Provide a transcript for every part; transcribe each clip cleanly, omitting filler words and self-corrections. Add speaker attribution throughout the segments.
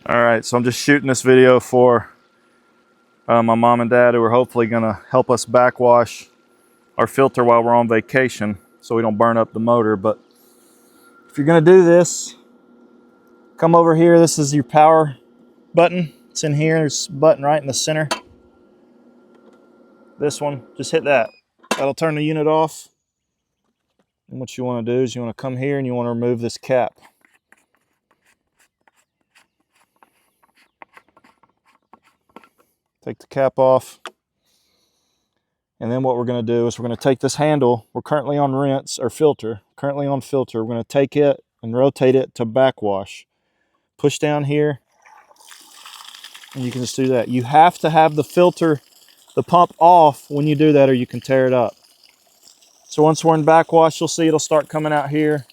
Speaker 1: All right, so I'm just shooting this video for my mom and dad, who are hopefully gonna help us backwash our filter while we're on vacation so we don't burn up the motor. But if you're gonna do this, come over here. This is your power button. It's in here. There's a button right in the center. This one, just hit that. That'll turn the unit off. And what you want to do is you want to come here and you want to remove this cap. Take the cap off. And then what we're going to do is we're going to take this handle. We're currently on rinse or filter. Currently on filter. We're going to take it and rotate it to backwash. Push down here. And you can just do that. You have to have the filter, the pump off when you do that, or you can tear it up. So once we're in backwash, you'll see it'll start coming out here.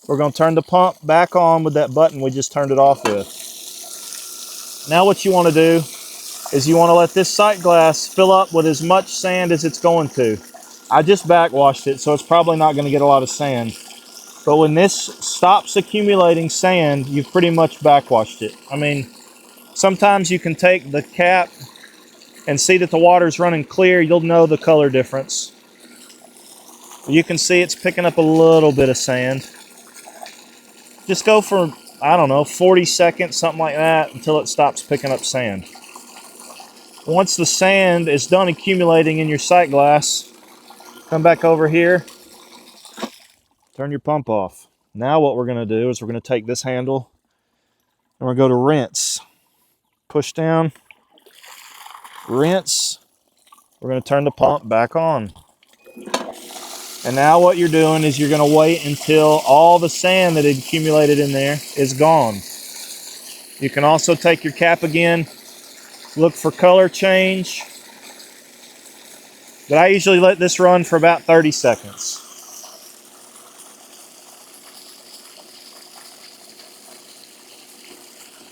Speaker 1: We're going to turn the pump back on with that button we just turned it off with. Now what you want to do is you want to let this sight glass fill up with as much sand as it's going to. I just backwashed it, so it's probably not going to get a lot of sand. But when this stops accumulating sand, you've pretty much backwashed it. I mean, sometimes you can take the cap and see that the water's running clear. You'll know the color difference. You can see it's picking up a little bit of sand. Just go for, I don't know, 40 seconds, something like that, until it stops picking up sand. Once the sand is done accumulating in your sight glass, come back over here, turn your pump off. Now what we're going to do is we're going to take this handle and we're going to go to rinse. Push down, rinse. We're going to turn the pump back on. And now what you're doing is you're going to wait until all the sand that had accumulated in there is gone. You can also take your cap again, look for color change. But I usually let this run for about 30 seconds.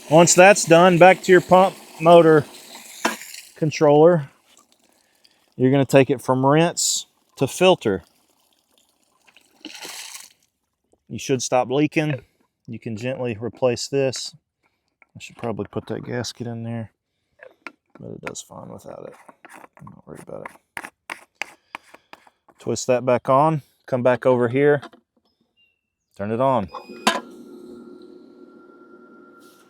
Speaker 1: Once that's done, back to your pump motor controller. You're going to take it from rinse to filter. You should stop leaking. You can gently replace this. I should probably put that gasket in there, but it does fine without it. I'm not worried about it. Twist that back on, come back over here, turn it on,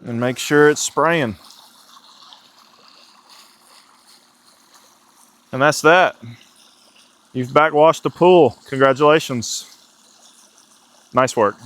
Speaker 1: and make sure it's spraying. And that's that. You've backwashed the pool. Congratulations. Nice work.